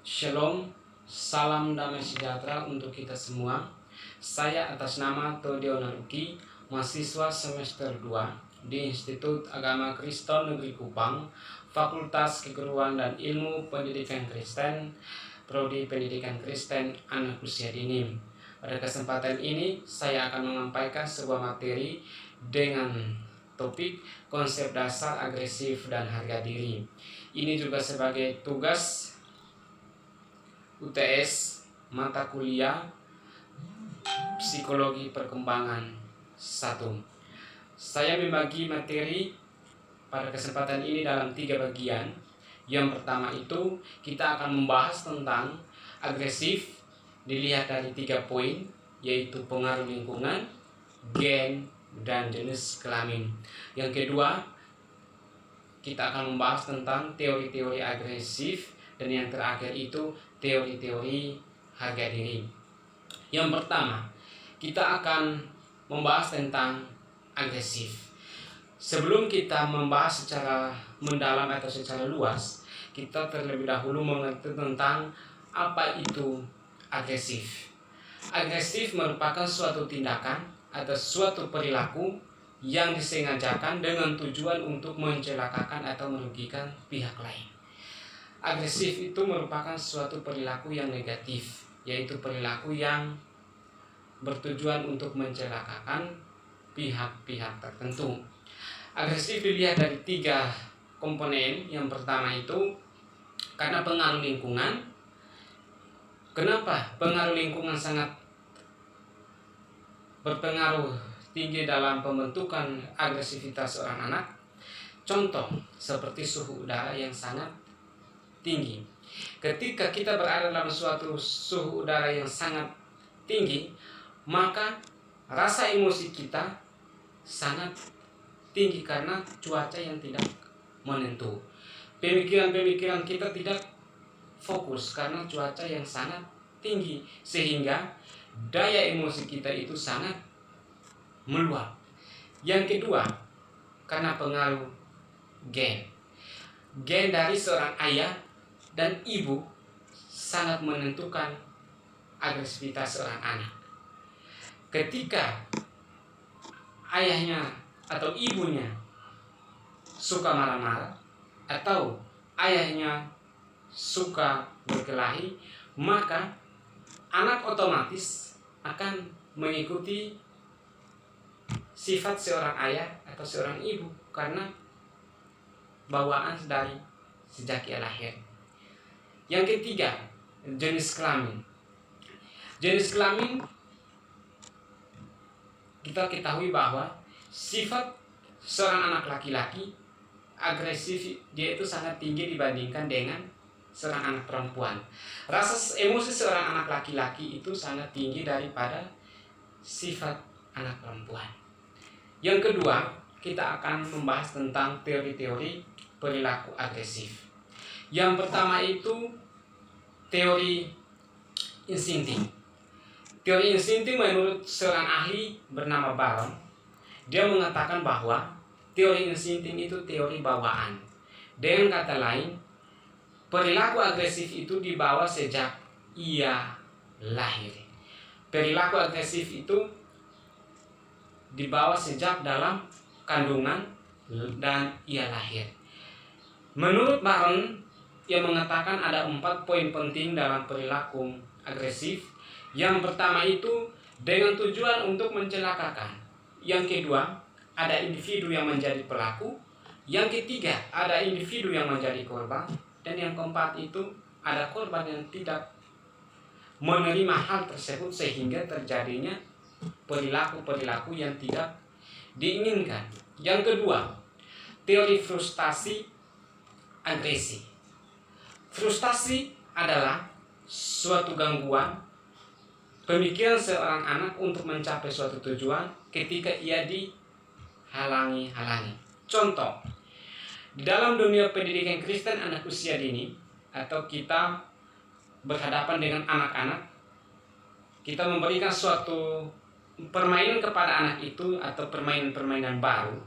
Shalom, salam damai sejahtera untuk kita semua. Saya atas nama Todeo Naruki, mahasiswa semester 2 di Institut Agama Kristen Negeri Kupang, Fakultas Keguruan dan Ilmu Pendidikan Kristen, Prodi Pendidikan Kristen Anak Usia Dini. Pada kesempatan ini, saya akan menyampaikan sebuah materi dengan topik konsep dasar agresif dan harga diri. Ini juga sebagai tugas UTS mata kuliah Psikologi Perkembangan 1. Saya membagi materi pada kesempatan ini dalam 3 bagian. Yang pertama itu kita akan membahas tentang agresif dilihat dari 3 poin, yaitu pengaruh lingkungan, gen, dan jenis kelamin. Yang kedua, kita akan membahas tentang teori-teori agresif, dan yang terakhir itu teori-teori harga diri. Yang pertama, kita akan membahas tentang agresif. Sebelum kita membahas secara mendalam atau secara luas, kita terlebih dahulu mengerti tentang apa itu agresif. Agresif merupakan suatu tindakan atau suatu perilaku yang disengajakan dengan tujuan untuk mencelakakan atau merugikan pihak lain. Agresif itu merupakan suatu perilaku yang negatif, yaitu perilaku yang bertujuan untuk mencelakakan pihak-pihak tertentu. Agresif dilihat dari 3 komponen. Yang pertama itu karena pengaruh lingkungan. Kenapa pengaruh lingkungan sangat berpengaruh tinggi dalam pembentukan agresivitas seorang anak? Contoh seperti suhu udara yang sangat tinggi. Ketika kita berada dalam suatu suhu udara yang sangat tinggi, maka rasa emosi kita sangat tinggi karena cuaca yang tidak menentu. Pemikiran-pemikiran kita tidak fokus karena cuaca yang sangat tinggi, sehingga daya emosi kita itu sangat meluap. Yang kedua, karena pengaruh gen. Gen dari seorang ayah dan ibu sangat menentukan agresivitas seorang anak. Ketika ayahnya atau ibunya suka marah-marah atau ayahnya suka berkelahi, maka anak otomatis akan mengikuti sifat seorang ayah atau seorang ibu karena bawaan dari sejak ia lahir. Yang ketiga, jenis kelamin. Jenis kelamin kita ketahui bahwa sifat seorang anak laki-laki agresif dia itu sangat tinggi dibandingkan dengan seorang anak perempuan. Rasa emosi seorang anak laki-laki itu sangat tinggi daripada sifat anak perempuan. Yang kedua, kita akan membahas tentang teori-teori perilaku agresif. Yang pertama itu teori instinktif. Teori instinktif menurut seorang ahli bernama Baron, dia mengatakan bahwa teori instinktif itu teori bawaan. Dengan kata lain, perilaku agresif itu dibawa sejak ia lahir. Perilaku agresif itu dibawa sejak dalam kandungan dan ia lahir. Menurut Baron, ia mengatakan ada 4 poin penting dalam perilaku agresif. Yang pertama itu dengan tujuan untuk mencelakakan. Yang kedua, ada individu yang menjadi pelaku. Yang ketiga, ada individu yang menjadi korban. Dan yang keempat itu ada korban yang tidak menerima hal tersebut sehingga terjadinya perilaku-perilaku yang tidak diinginkan. Yang kedua, teori frustasi agresi. Frustasi adalah suatu gangguan pemikiran seorang anak untuk mencapai suatu tujuan ketika ia dihalangi-halangi. Contoh, di dalam dunia pendidikan Kristen anak usia dini atau kita berhadapan dengan anak-anak, kita memberikan suatu permainan kepada anak itu atau permainan-permainan baru.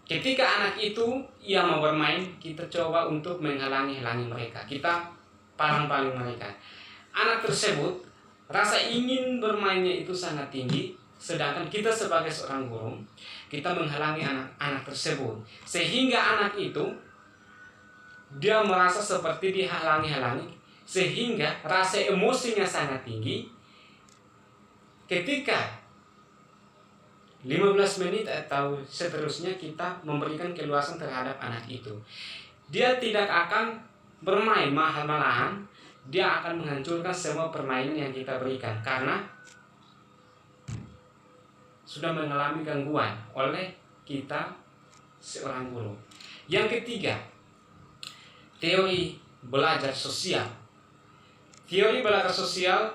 Ketika anak itu ia mau bermain, kita coba untuk menghalangi mereka. Kita paling mereka. Anak tersebut rasa ingin bermainnya itu sangat tinggi, sedangkan kita sebagai seorang guru, kita menghalangi anak-anak tersebut, sehingga anak itu dia merasa seperti dihalangi-halangi, sehingga rasa emosinya sangat tinggi. Ketika 15 menit atau seterusnya kita memberikan keluasan terhadap anak itu, dia tidak akan bermain, malahan dia akan menghancurkan semua permainan yang kita berikan karena sudah mengalami gangguan oleh kita seorang guru. Yang ketiga, teori belajar sosial. Teori belajar sosial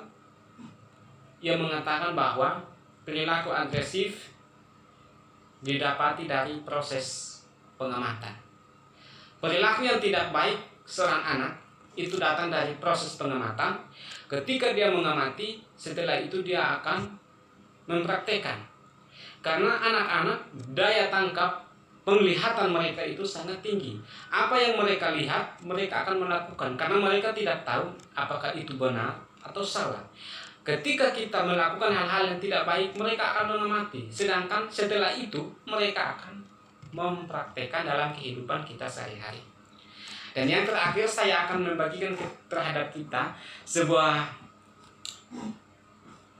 yang mengatakan bahwa perilaku agresif didapati dari proses pengamatan. Perilaku yang tidak baik seorang anak itu datang dari proses pengamatan. Ketika dia mengamati, setelah itu dia akan mempraktekkan. Karena anak-anak daya tangkap penglihatan mereka itu sangat tinggi. Apa yang mereka lihat, mereka akan melakukan karena mereka tidak tahu apakah itu benar atau salah. Ketika kita melakukan hal-hal yang tidak baik, mereka akan mengamati. Sedangkan setelah itu, mereka akan mempraktekkan dalam kehidupan kita sehari-hari. Dan yang terakhir, saya akan membagikan terhadap kita sebuah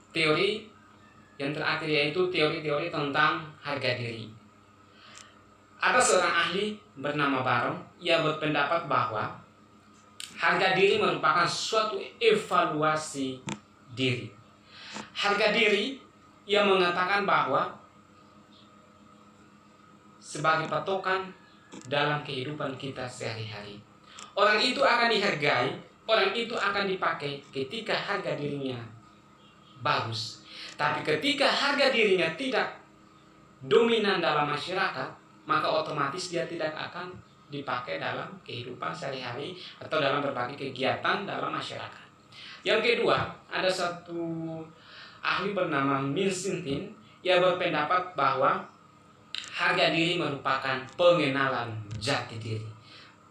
teori yang terakhir, yaitu teori-teori tentang harga diri. Ada seorang ahli bernama Baron, ia berpendapat bahwa harga diri merupakan suatu evaluasi diri. Harga diri yang mengatakan bahwa sebagai patokan dalam kehidupan kita sehari-hari. Orang itu akan dihargai, orang itu akan dipakai ketika harga dirinya bagus. Tapi ketika harga dirinya tidak dominan dalam masyarakat, maka otomatis dia tidak akan dipakai dalam kehidupan sehari-hari atau dalam berbagai kegiatan dalam masyarakat. Yang kedua, ada satu ahli bernama Minsintin. Ia berpendapat bahwa harga diri merupakan pengenalan jati diri.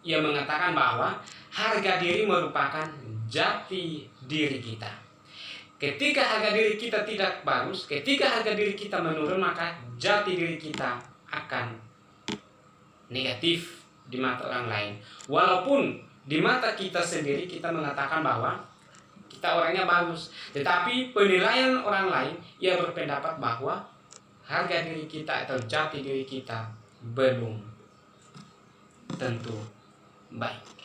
Ia mengatakan bahwa harga diri merupakan jati diri kita. Ketika harga diri kita tidak bagus, ketika harga diri kita menurun, maka jati diri kita akan negatif di mata orang lain. Walaupun di mata kita sendiri kita mengatakan bahwa kita orangnya bagus, tetapi penilaian orang lain, ia berpendapat bahwa harga diri kita atau jati diri kita belum tentu baik.